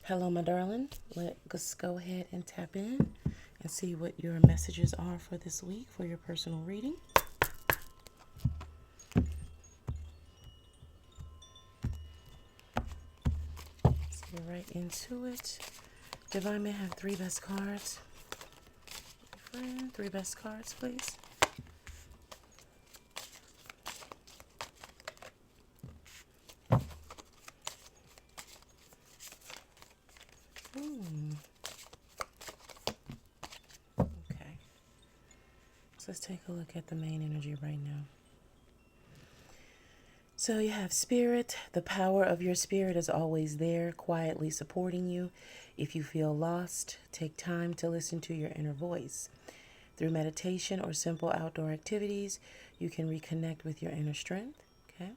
Hello, my darling. Let's go ahead and tap in and see what your messages are for this week for your personal reading. Let's get right into it. Divine may have three best cards. Friend, three best cards, please. Okay. So let's take a look at the main energy right now. So you have spirit. The power of your spirit is always there, quietly supporting you. If you feel lost, take time to listen to your inner voice. Through meditation or simple outdoor activities, you can reconnect with your inner strength. Okay.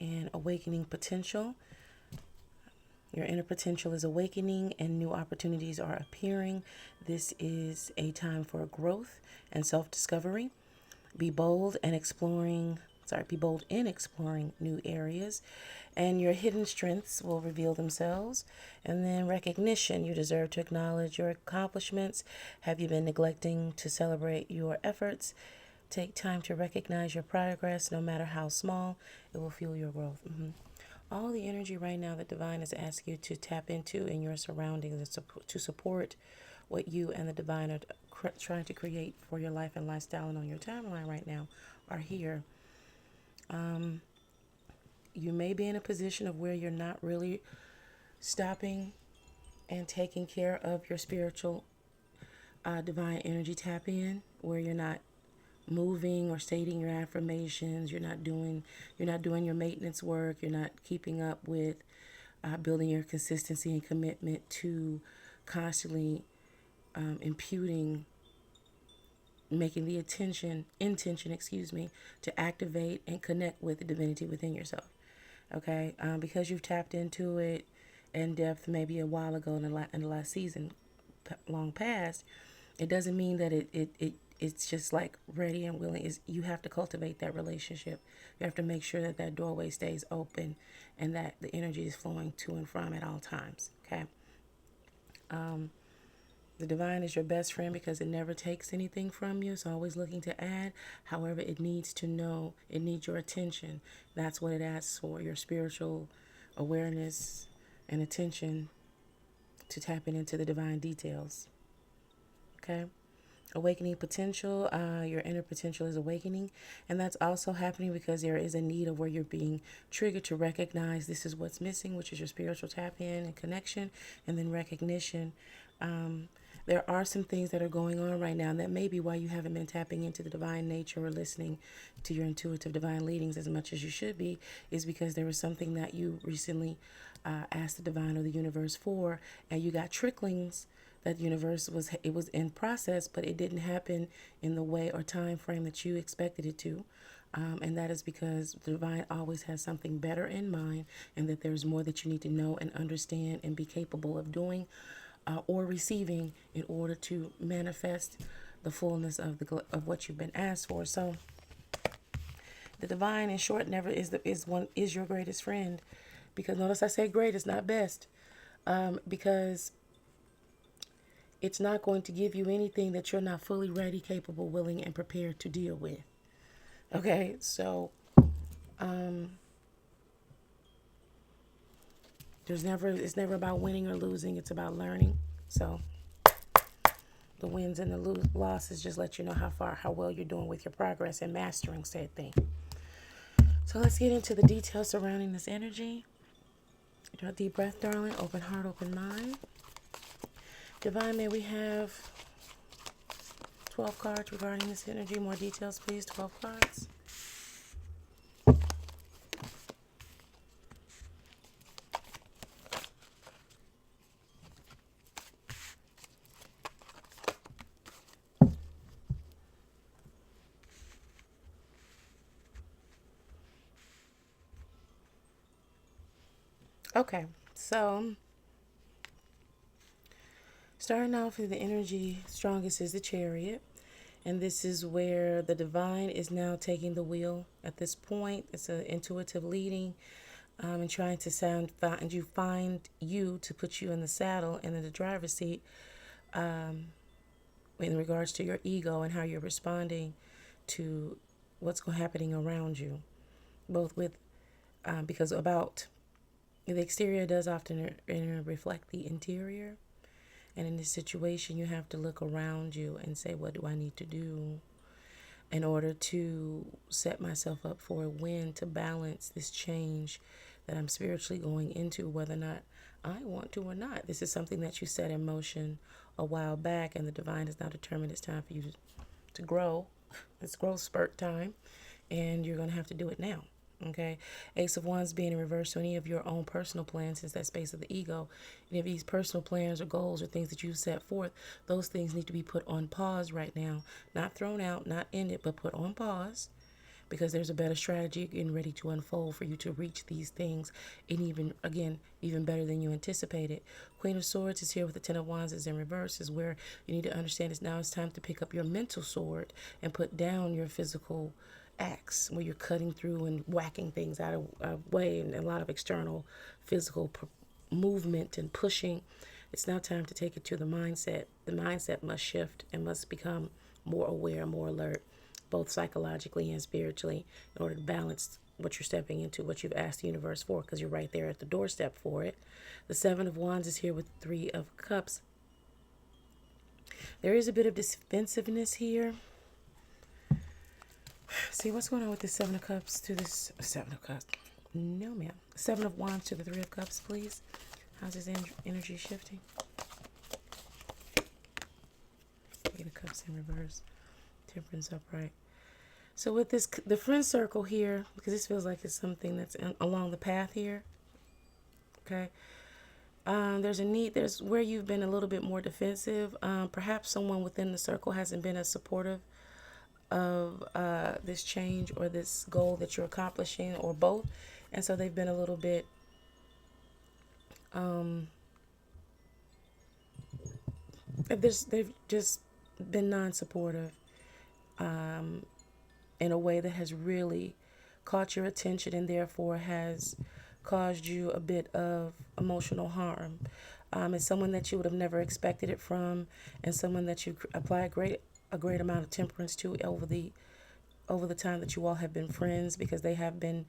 And awakening potential. Your inner potential is awakening and new opportunities are appearing. This is a time for growth and self-discovery. Be bold and be bold in exploring new areas, and your hidden strengths will reveal themselves. And then recognition, you deserve to acknowledge your accomplishments. Have you been neglecting to celebrate your efforts? Take time to recognize your progress, no matter how small. It will fuel your growth. All the energy right now that Divine is asking you to tap into in your surroundings to support what you and the Divine are trying to create for your life and lifestyle and on your timeline right now are here. You may be in a position of where you're not really stopping and taking care of your spiritual divine energy tap in, where you're not moving or stating your affirmations. You're not doing your maintenance work. You're not keeping up with building your consistency and commitment to constantly imputing, making the intention, to activate and connect with the divinity within yourself. Okay, because you've tapped into it in depth maybe a while ago in the last season, long past, it doesn't mean that it's just like ready and willing. You have to cultivate that relationship. You have to make sure that that doorway stays open and that the energy is flowing to and from at all times. Okay. The divine is your best friend because it never takes anything from you. It's always looking to add. However, it needs to know, it needs your attention. That's what it asks for, your spiritual awareness and attention to tapping into the divine details. Okay. Awakening potential, your inner potential is awakening, and that's also happening because there is a need of where you're being triggered to recognize this is what's missing, which is your spiritual tap in and connection, and then recognition. There are some things that are going on right now, and that may be why you haven't been tapping into the divine nature or listening to your intuitive divine leadings as much as you should be, is because there was something that you recently asked the divine or the universe for, and you got tricklings that universe was in process, but it didn't happen in the way or time frame that you expected it to. And that is because the divine always has something better in mind, and that there's more that you need to know and understand and be capable of doing or receiving in order to manifest the fullness of what you've been asked for. So the divine, in short, never is your greatest friend, because notice I say greatest, not best, because it's not going to give you anything that you're not fully ready, capable, willing, and prepared to deal with. Okay, so it's never about winning or losing. It's about learning. So the wins and the losses just let you know how well you're doing with your progress and mastering said thing. So let's get into the details surrounding this energy. Draw a deep breath, darling. Open heart, open mind. Divine, may we have 12 cards regarding this energy. More details, please. 12 cards. Okay, so starting off with the energy strongest is the Chariot. And this is where the divine is now taking the wheel at this point. It's an intuitive leading. and trying to find you to put you in the saddle and in the driver's seat, in regards to your ego and how you're responding to what's happening around you, both with because about the exterior does often reflect the interior. And in this situation, you have to look around you and say, what do I need to do in order to set myself up for a win, to balance this change that I'm spiritually going into, whether or not I want to or not. This is something that you set in motion a while back, and the divine has now determined it's time for you to grow. It's growth spurt time, and you're going to have to do it now. Okay, Ace of Wands being in reverse to any of your own personal plans, since that space of the ego. And if these personal plans or goals or things that you set forth, those things need to be put on pause right now. Not thrown out, not ended, but put on pause, because there's a better strategy getting ready to unfold for you to reach these things, and even better than you anticipated. Queen of Swords is here with the Ten of Wands is in reverse, is where you need to understand is now it's time to pick up your mental sword and put down your physical acts where you're cutting through and whacking things out of way, and a lot of external physical movement and pushing. It's now time to take it to the mindset. The mindset must shift and must become more aware, more alert, both psychologically and spiritually, in order to balance what you're stepping into, what you've asked the universe for, because you're right there at the doorstep for it. The Seven of Wands is here with the Three of Cups. There is a bit of defensiveness here. See what's going on with the Seven of Cups to this Seven of Cups. No, ma'am. Seven of Wands to the Three of Cups, please. How's this energy shifting? Eight of Cups in reverse. Temperance upright. So with this, the friend circle here, because this feels like it's something that's along the path here. Okay. There's where you've been a little bit more defensive. Perhaps someone within the circle hasn't been as supportive of this change or this goal that you're accomplishing, or both, and so they've been a little bit they've just been non-supportive in a way that has really caught your attention, and therefore has caused you a bit of emotional harm. It's someone that you would have never expected it from, and someone that you apply a great amount of temperance to over the time that you all have been friends, because they have been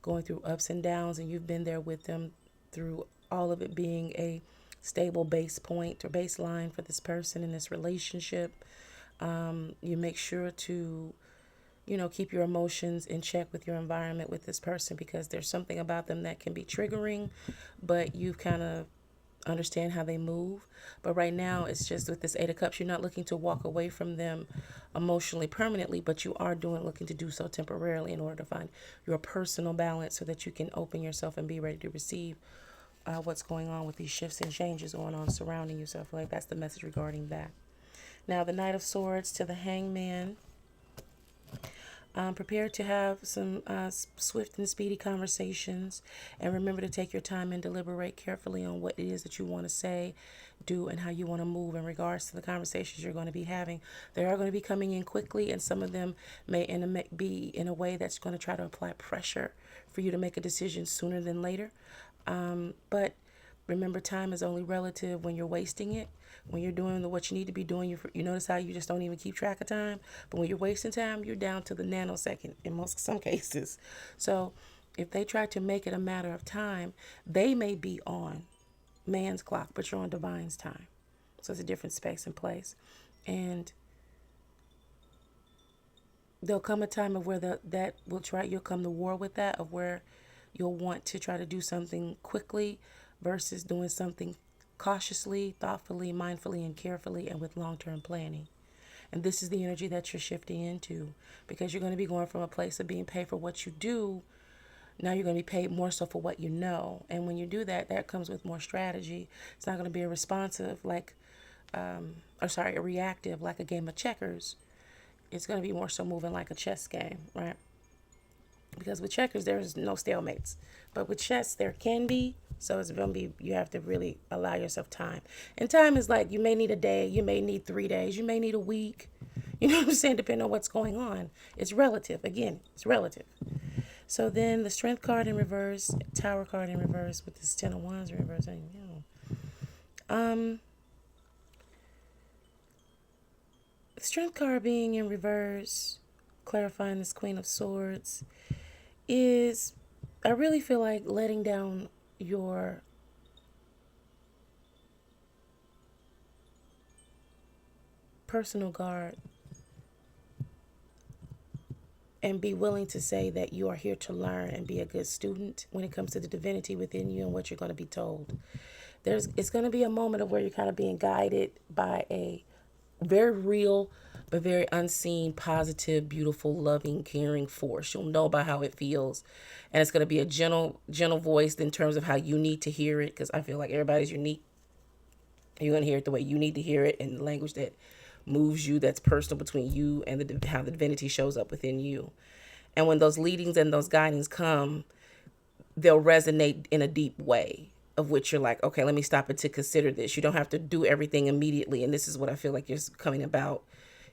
going through ups and downs, and you've been there with them through all of it, being a stable base point or baseline for this person in this relationship. You make sure to keep your emotions in check with your environment with this person, because there's something about them that can be triggering, but you kind of understand how they move. But right now, it's just with this Eight of Cups, you're not looking to walk away from them emotionally permanently, but you are looking to do so temporarily in order to find your personal balance, so that you can open yourself and be ready to receive what's going on with these shifts and changes going on surrounding you. So I feel like that's the message regarding that. Now, the Knight of Swords to the Hangman. Prepare to have some swift and speedy conversations, and remember to take your time and deliberate carefully on what it is that you want to say, do, and how you want to move in regards to the conversations you're going to be having. They are going to be coming in quickly, and some of them may be in a way that's going to try to apply pressure for you to make a decision sooner than later. But remember, time is only relative when you're wasting it. When you're doing what you need to be doing, you notice how you just don't even keep track of time. But when you're wasting time, you're down to the nanosecond in some cases. So if they try to make it a matter of time, they may be on man's clock, but you're on divine's time. So it's a different space and place. And there'll come a time of where you'll come to war with that, of where you'll want to try to do something quickly versus doing something cautiously, thoughtfully, mindfully, and carefully, and with long-term planning. And this is the energy that you're shifting into, because you're going to be going from a place of being paid for what you do. Now you're going to be paid more so for what you know. And when you do that, that comes with more strategy. It's not going to be a reactive, like a game of checkers. It's going to be more so moving like a chess game, right? Because with checkers, there's no stalemates. But with chess, there can be. So it's going to be, you have to really allow yourself time. And time is like, you may need a day, you may need 3 days, you may need a week. You know what I'm saying? Depending on what's going on. It's relative. Again, it's relative. So then the Strength card in reverse, Tower card in reverse with this Ten of Wands in reverse. Um, the Strength card being in reverse, clarifying this Queen of Swords, is, I really feel like letting down your personal guard and be willing to say that you are here to learn and be a good student when it comes to the divinity within you and what you're going to be told. It's going to be a moment of where you're kind of being guided by a very real but very unseen, positive, beautiful, loving, caring force. You'll know about how it feels, and it's going to be a gentle voice in terms of how you need to hear it, because I feel like everybody's unique. You're going to hear it the way you need to hear it, in the language that moves you, that's personal between you and how the divinity shows up within you. And when those leadings and those guidings come, they'll resonate in a deep way, of which you're like, okay, let me stop it to consider this. You don't have to do everything immediately. And this is what I feel like you're coming about.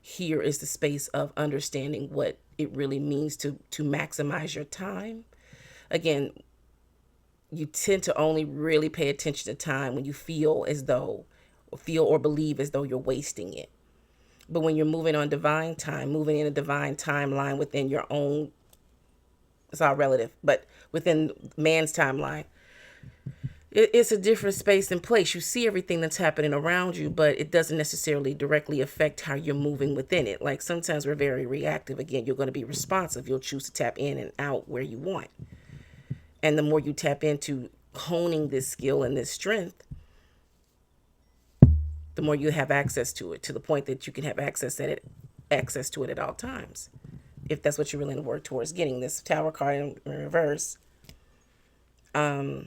Here is the space of understanding what it really means to maximize your time. Again, you tend to only really pay attention to time when you feel or believe as though you're wasting it. But when you're moving on divine time, moving in a divine timeline within your own, it's all relative, but within man's timeline, it's a different space and place. You see everything that's happening around you, but it doesn't necessarily directly affect how you're moving within it. Like sometimes we're very reactive. Again, you're going to be responsive. You'll choose to tap in and out where you want. And the more you tap into honing this skill and this strength, the more you have access to it, to the point that you can have access to it at all times. If that's what you're willing to work towards getting. This Tower card in reverse, again,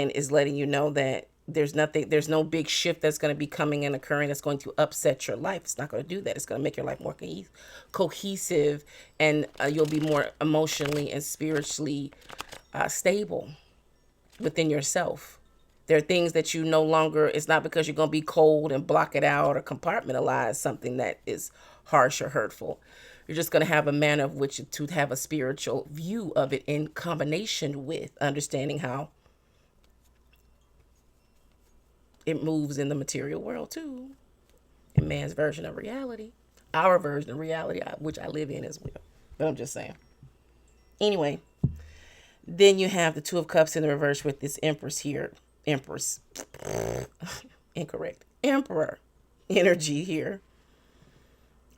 is letting you know that there's no big shift that's going to be coming and occurring that's going to upset your life. It's not going to do that. It's going to make your life more cohesive, and you'll be more emotionally and spiritually stable within yourself. There are things that you no longer, it's not because you're going to be cold and block it out or compartmentalize something that is harsh or hurtful. You're just going to have a manner of which to have a spiritual view of it in combination with understanding how it moves in the material world too. In man's version of reality. Our version of reality, which I live in as well. But I'm just saying. Anyway, then you have the Two of Cups in the reverse with this Empress here. Empress. Incorrect. Emperor energy here.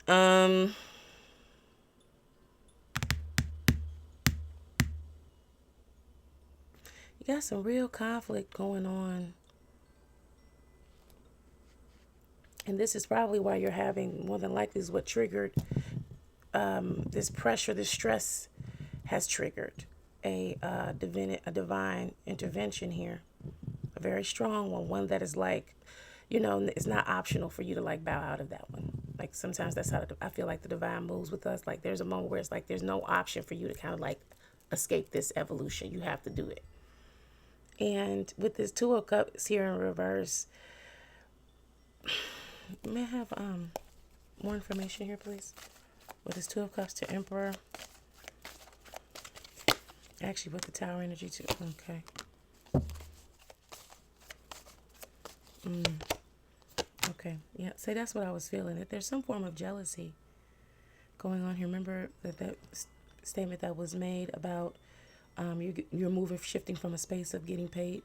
You got some real conflict going on. And this is probably why you're having, more than likely is what triggered this pressure, this stress has triggered a divine intervention here. A very strong one that is like, it's not optional for you to like bow out of that one. Like sometimes that's how I feel like the divine moves with us. Like there's a moment where it's like there's no option for you to kind of like escape this evolution. You have to do it. And with this Two of Cups here in reverse, may I have more information here, please? With this Two of Cups to Emperor. Actually, with the Tower energy too. Okay. Okay. Yeah. See, that's what I was feeling. That there's some form of jealousy going on here. Remember that statement that was made about you're moving, shifting from a space of getting paid.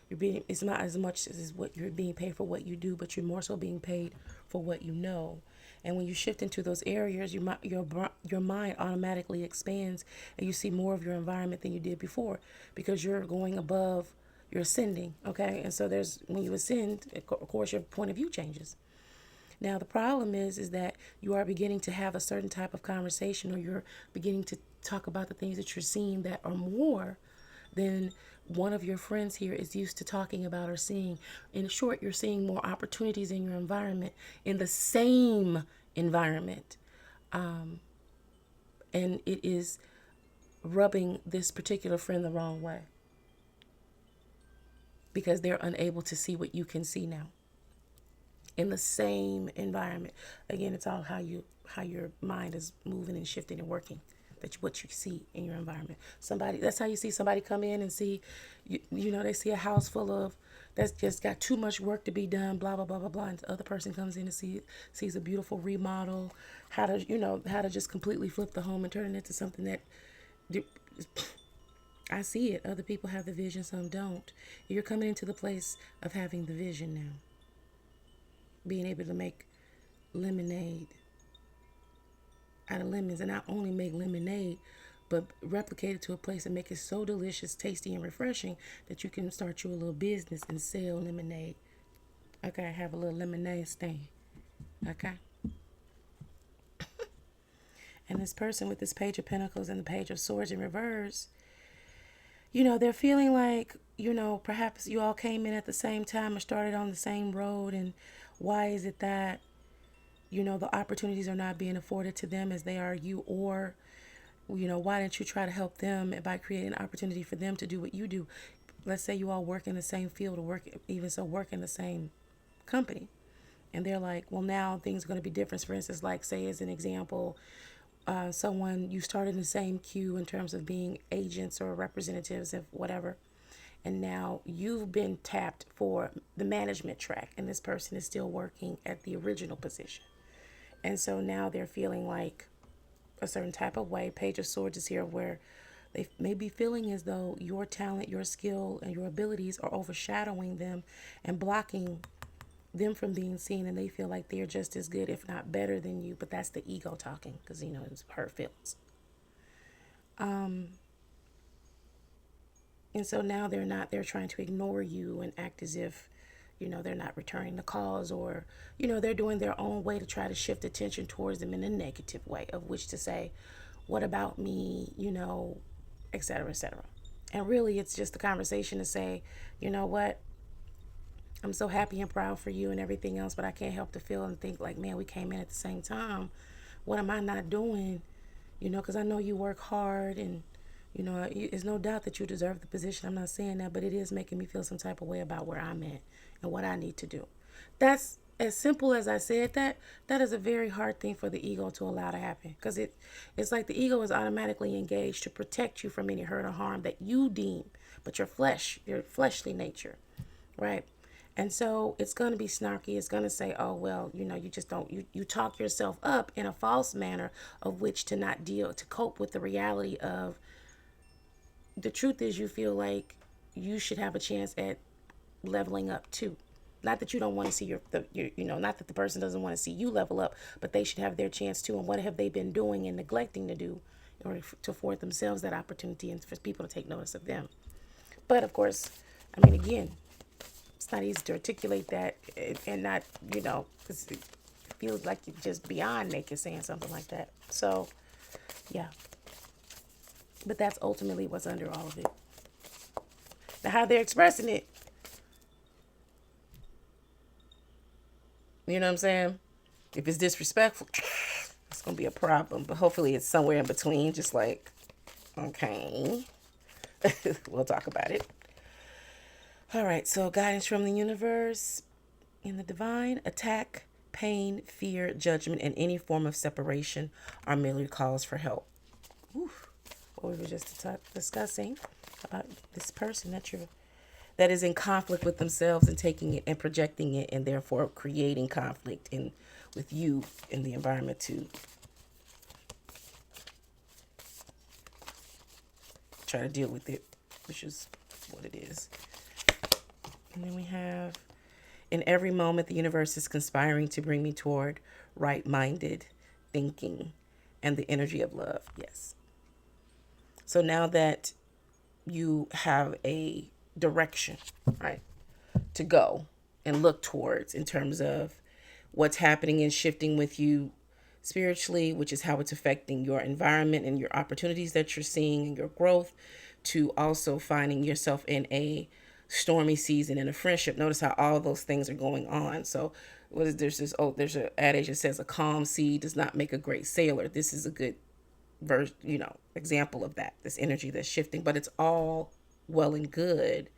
It's not as much as what you're being paid for what you do, but you're more so being paid for what you know. And when you shift into those areas, your mind automatically expands, and you see more of your environment than you did before, because you're going above, you're ascending. Okay, and so when you ascend, of course, your point of view changes. Now the problem is that you are beginning to have a certain type of conversation, or you're beginning to talk about the things that you're seeing that are more than one of your friends here is used to talking about or seeing. In short, you're seeing more opportunities in your environment, in the same environment. And it is rubbing this particular friend the wrong way, because they're unable to see what you can see now in the same environment. Again, it's all how your mind is moving and shifting and working That's what you see in your environment. Somebody, that's how you see somebody come in and see, they see a house full of, that's just got too much work to be done, blah, blah, blah, blah, blah. And the other person comes in and sees a beautiful remodel, how to just completely flip the home and turn it into something that, I see it. Other people have the vision, some don't. You're coming into the place of having the vision now. Being able to make lemonade out of lemons, and not only make lemonade, but replicate it to a place and make it so delicious, tasty, and refreshing that you can start your little business and sell lemonade. Okay, have a little lemonade stand. Okay. And this person with this Page of Pentacles and the Page of Swords in reverse, they're feeling like, perhaps you all came in at the same time or started on the same road. And why is it that, the opportunities are not being afforded to them as they are you? Or, why didn't you try to help them by creating an opportunity for them to do what you do? Let's say you all work in the same field or work in the same company. And they're like, well, now things are going to be different. For instance, like, say, as an example, someone you started in the same queue in terms of being agents or representatives of whatever, and now you've been tapped for the management track, and this person is still working at the original position. And so now they're feeling like a certain type of way. Page of Swords is here, where they may be feeling as though your talent, your skill, and your abilities are overshadowing them and blocking them from being seen, and they feel like they're just as good, if not better than you. But that's the ego talking, because it's hurt feelings. And so now they're trying to ignore you and act as if they're not returning the calls, or they're doing their own way to try to shift attention towards them in a negative way, of which to say, what about me, et cetera, et cetera. And really, it's just a conversation to say, you know what, I'm so happy and proud for you and everything else, but I can't help to feel and think like, man, we came in at the same time. What am I not doing? Because I know you work hard, and, there's no doubt that you deserve the position. I'm not saying that, but it is making me feel some type of way about where I'm at and what I need to do. That's as simple as I said that. That is a very hard thing for the ego to allow to happen, because it's like the ego is automatically engaged to protect you from any hurt or harm that you deem, but your fleshly nature, right? And so it's going to be snarky. It's going to say, oh, well, you just don't, you talk yourself up in a false manner, of which to not to cope with the reality of the truth is, you feel like you should have a chance at leveling up too. Not that you don't want to see not that the person doesn't want to see you level up, but they should have their chance too. And what have they been doing and neglecting to do in order to afford themselves that opportunity and for people to take notice of them? But of course, again, it's not easy to articulate that and not, because it feels like you're just beyond naked saying something like that. So, yeah. But that's ultimately what's under all of it. Now, how they're expressing it, you know what I'm saying? If it's disrespectful, it's going to be a problem. But hopefully it's somewhere in between, just like, okay, we'll talk about it. All right, so guidance from the universe in the divine: attack, pain, fear, judgment, and any form of separation are merely calls for help. Oof. What we were just discussing about this person that is in conflict with themselves and taking it and projecting it, and therefore creating conflict with you in the environment to try to deal with it, which is what it is. And then we have, in every moment, the universe is conspiring to bring me toward right-minded thinking and the energy of love. Yes. So now that you have a direction, right, to go and look towards in terms of what's happening and shifting with you spiritually, which is how it's affecting your environment and your opportunities that you're seeing and your growth, to also finding yourself in a stormy season in a friendship. Notice how all those things are going on. So there's an adage that says a calm sea does not make a great sailor. This is a good example of that, this energy that's shifting, but it's all well and good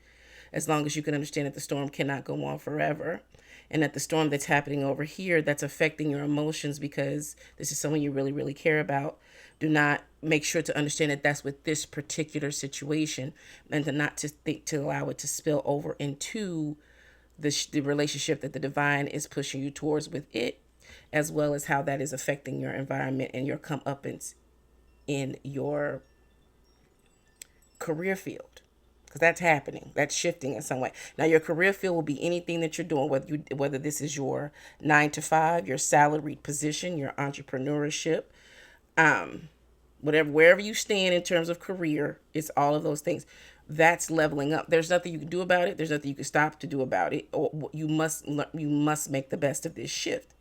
as long as you can understand that the storm cannot go on forever. And that the storm that's happening over here that's affecting your emotions because this is someone you really, really care about, do not make sure to understand that that's with this particular situation, and to not to think to allow it to spill over into the relationship that the divine is pushing you towards with it, as well as how that is affecting your environment and your comeuppance in your career field, because that's happening, that's shifting in some way. Now your career field will be anything that you're doing, whether this is your 9 to 5, your salaried position, your entrepreneurship, whatever, wherever you stand in terms of career, it's all of those things. That's leveling up. There's nothing you can do about it. There's nothing you can stop to do about it. Or you must make the best of this shift.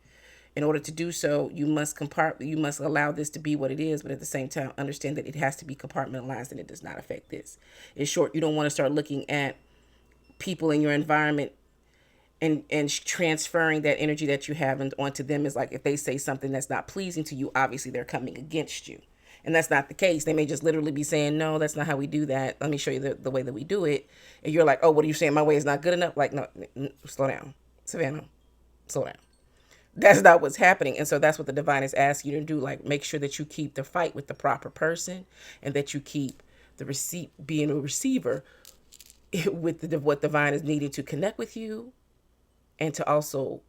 In order to do so, you must allow this to be what it is, but at the same time, understand that it has to be compartmentalized and it does not affect this. In short, you don't want to start looking at people in your environment and transferring that energy that you have onto them. Is like if they say something that's not pleasing to you, obviously they're coming against you. And that's not the case. They may just literally be saying, no, that's not how we do that. Let me show you the way that we do it. And you're like, oh, what are you saying? My way is not good enough? Like, no, slow down. Savannah, slow down. That's not what's happening. And so that's what the divine is asking you to do. Like, make sure that you keep the fight with the proper person, and that you keep being a receiver with what divine is needing to connect with you, and to also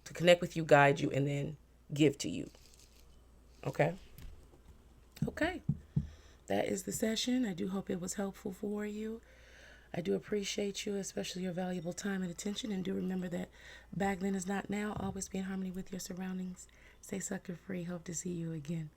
to connect with you, guide you, and then give to you. Okay? Okay. That is the session. I do hope it was helpful for you. I do appreciate you, especially your valuable time and attention. And do remember that back then is not now. Always be in harmony with your surroundings. Stay sucker free. Hope to see you again.